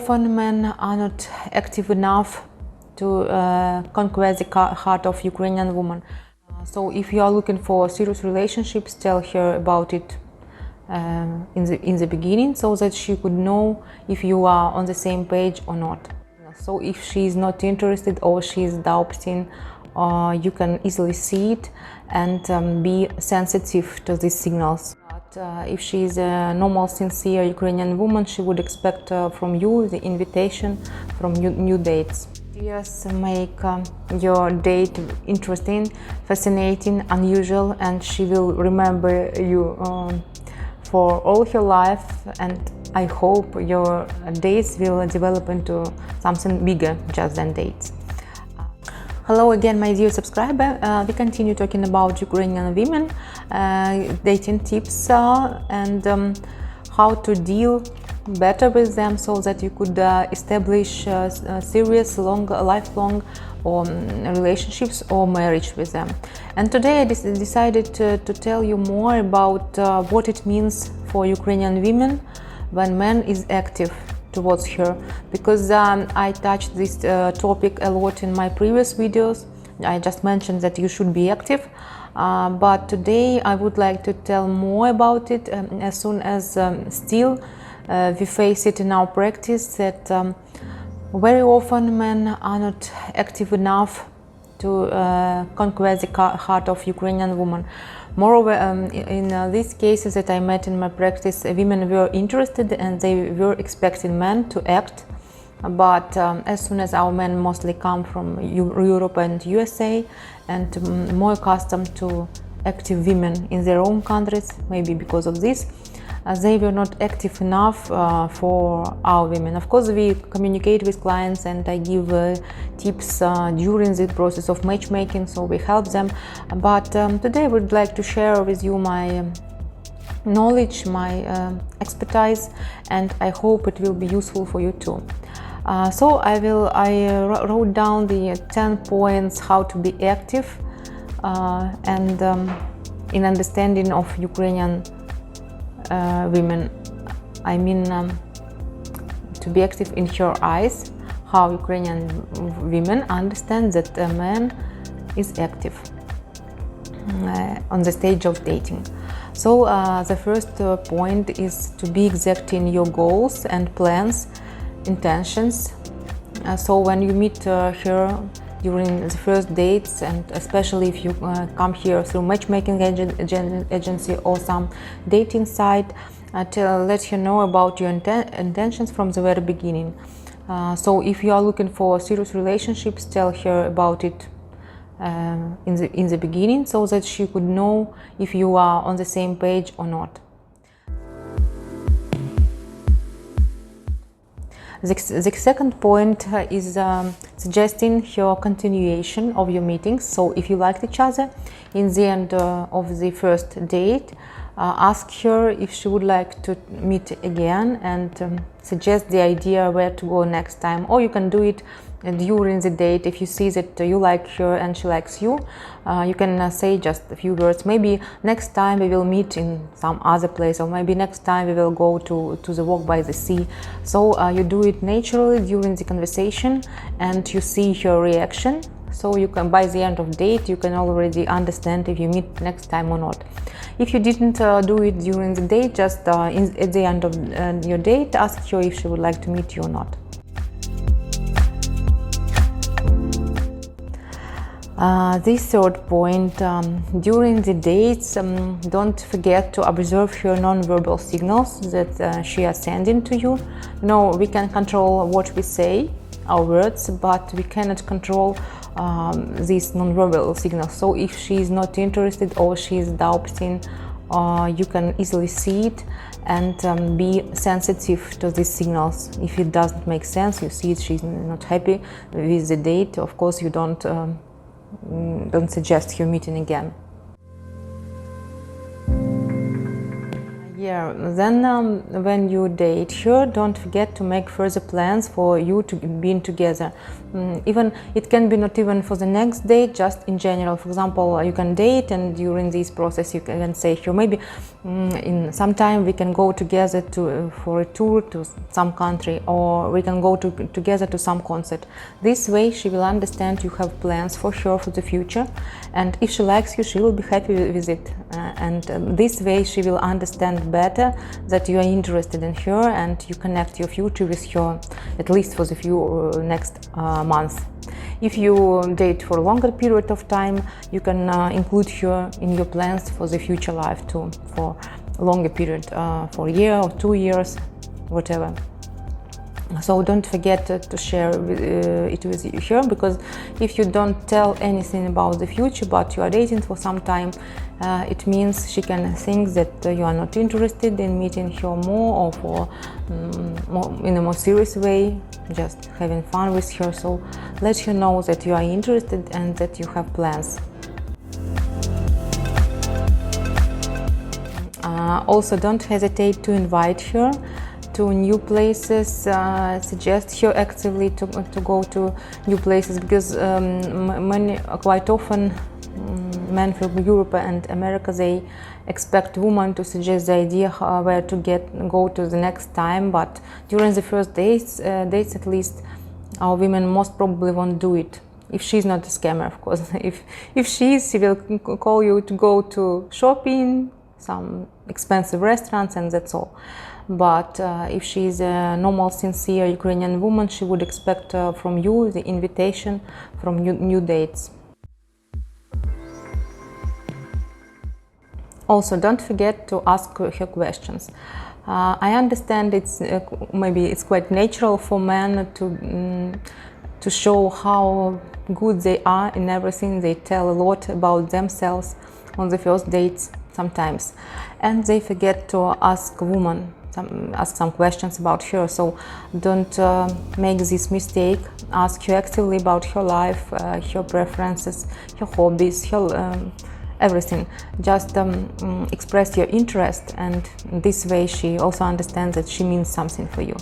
often men are not active enough to conquer the heart of Ukrainian woman. So if you are looking for serious relationships, tell her about it in the beginning, so that she could know if you are on the same page or not. So if she is not interested or she is doubting, you can easily see it and be sensitive to these signals. But if she is a normal, sincere Ukrainian woman, she would expect from you the invitation from new dates. Yes, make your date interesting, fascinating, unusual, and she will remember you for all her life, and I hope your dates will develop into something bigger just than dates. Hello again, my dear subscriber. We continue talking about Ukrainian women, dating tips and how to deal better with them so that you could establish serious, lifelong relationships or marriage with them. And today I decided to tell you more about what it means for Ukrainian women when man is active towards her, because I touched this topic a lot in my previous videos. I just mentioned that you should be active, but today I would like to tell more about it as soon as still we face it in our practice that very often men are not active enough to conquer the heart of Ukrainian woman. Moreover, in these cases that I met in my practice, women were interested and they were expecting men to act, but as soon as our men mostly come from Europe and USA and more accustomed to active women in their own countries, maybe because of this, they were not active enough for our women. Of course, we communicate with clients and I give tips during the process of matchmaking, so we help them. But today I would like to share with you my knowledge, my expertise, and I hope it will be useful for you too. So I wrote down the 10 points how to be active and in understanding of Ukrainian women. I mean, to be active in her eyes, how Ukrainian women understand that a man is active on the stage of dating. So the first point is to be exact in your goals and plans, intentions. So when you meet her during the first dates, and especially if you come here through matchmaking agency or some dating site, to let her know about your intentions from the very beginning. So if you are looking for serious relationships, tell her about it in the beginning, so that she could know if you are on the same page or not. The second point is suggesting your continuation of your meetings. So if you liked each other in the end of the first date, ask her if she would like to meet again and suggest the idea where to go next time. Or you can do it during the date. If you see that you like her and she likes you, you can say just a few words. Maybe next time we will meet in some other place, or maybe next time we will go to the walk by the sea. So you do it naturally during the conversation and you see her reaction. So you can, by the end of date, you can already understand if you meet next time or not. If you didn't do it during the date, just at the end of your date, ask her if she would like to meet you or not. This third point, during the dates, don't forget to observe her non-verbal signals that she is sending to you. No, we can control what we say, our words, but we cannot control these non-verbal signals. So if she is not interested or she is doubting, you can easily see it and be sensitive to these signals. If it doesn't make sense, you see it, she's not happy with the date, of course you don't suggest her meeting again. Yeah, then when you date her, don't forget to make further plans for you to being together. Even it can be not even for the next date, just in general. For example, you can date, and during this process you can say her, maybe in some time we can go together for a tour to some country, or we can go together to some concert. This way she will understand you have plans for her for the future, and if she likes you, she will be happy with it. This way she will understand better that you are interested in her and you connect your future with her, at least for the few next months. If you date for a longer period of time, you can include her in your plans for the future life too, for a longer period, for a year or 2 years, whatever. So don't forget to share it with her, because if you don't tell anything about the future but you are dating for some time, it means she can think that you are not interested in meeting her more, or for in a more serious way, just having fun with her. So let her know that you are interested and that you have plans. Also, don't hesitate to invite her to new places. Suggest her actively to go to new places, because quite often men from Europe and America, they expect women to suggest the idea where to go to the next time, but during the first dates at least, our women most probably won't do it. If she's not a scammer, of course. If she is, she will call you to go to shopping, some expensive restaurants, and that's all. But if she is a normal, sincere Ukrainian woman, she would expect from you the invitation from new dates. Also, don't forget to ask her questions. I understand maybe it's quite natural for men to show how good they are in everything. They tell a lot about themselves on the first dates sometimes, and they forget to ask women. Ask some questions about her. So don't make this mistake. Ask her actively about her life, her preferences, her hobbies, her everything. Just express your interest, and this way she also understands that she means something for you.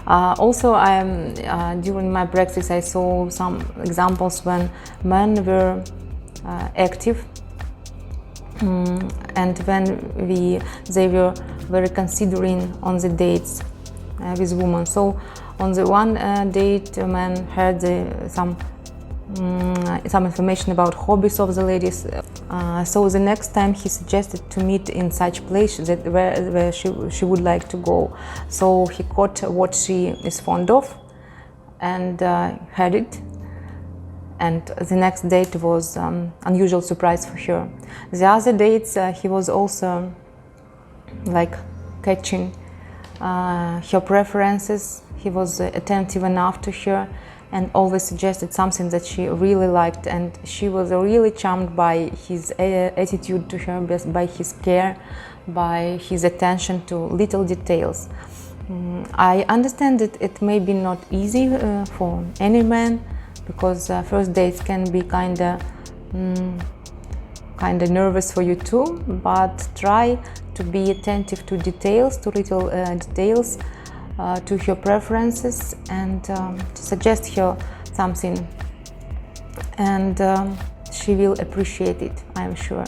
Also, during my practice I saw some examples when men were active, and when they were very considering on the dates with women. So on the one date, a man heard some information about hobbies of the ladies. So the next time he suggested to meet in such place where she would like to go. So he caught what she is fond of and had it. And the next date was unusual surprise for her. The other dates, he was also like catching her preferences. He was attentive enough to her and always suggested something that she really liked, and she was really charmed by his attitude to her, by his care, by his attention to little details. I understand that it may be not easy for any man, because first dates can be kind of nervous for you too, but try to be attentive to details, to little details, to her preferences, and to suggest her something, and she will appreciate it, I am sure.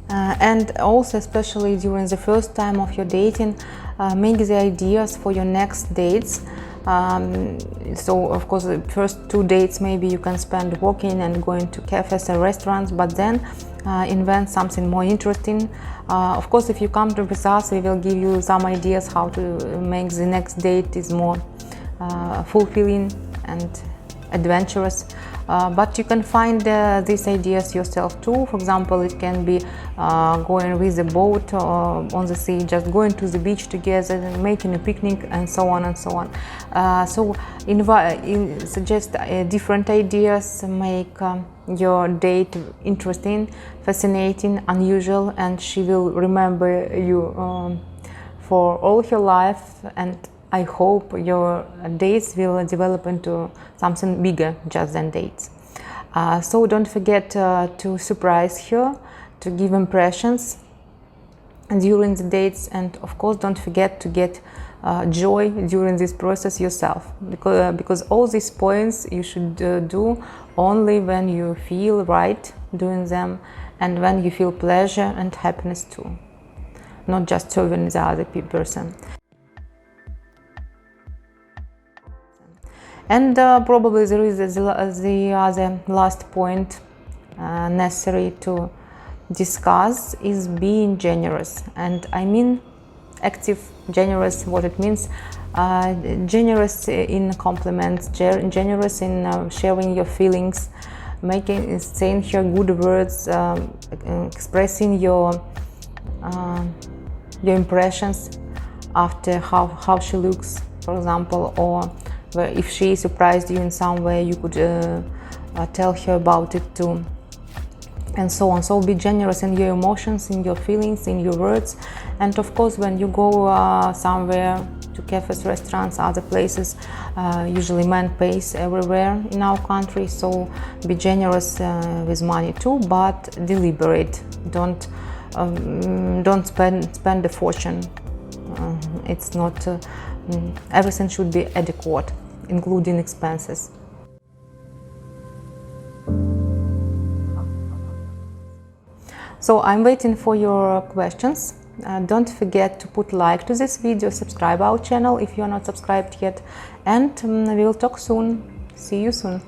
And also, especially during the first time of your dating, make the ideas for your next dates. So of course the first 2 dates maybe you can spend walking and going to cafes and restaurants, but then invent something more interesting. Of course, if you come with us, we will give you some ideas how to make the next date is more fulfilling and adventurous. But you can find these ideas yourself too. For example, it can be going with a boat on the sea, just going to the beach together, making a picnic, and so on and so on. So suggest different ideas, make your date interesting, fascinating, unusual, and she will remember you for all her life. And I hope your dates will develop into something bigger just than dates. So don't forget to surprise her, to give impressions during the dates, and of course don't forget to get joy during this process yourself, because all these points you should do only when you feel right doing them and when you feel pleasure and happiness too, not just serving the other person. And probably there is the other last point necessary to discuss is being generous. And I mean active generous. What it means: generous in compliments, generous in sharing your feelings, saying her good words, expressing your impressions after how she looks, for example, or if she surprised you in some way, you could tell her about it too, and so on. So be generous in your emotions, in your feelings, in your words. And of course, when you go somewhere, to cafes, restaurants, other places, usually man pays everywhere in our country, so be generous with money too, but deliberate. Don't spend a fortune. It's not everything should be adequate, including expenses. So I'm waiting for your questions. Don't forget to put like to this video, subscribe our channel if you're not subscribed yet, and we'll talk soon. See you soon.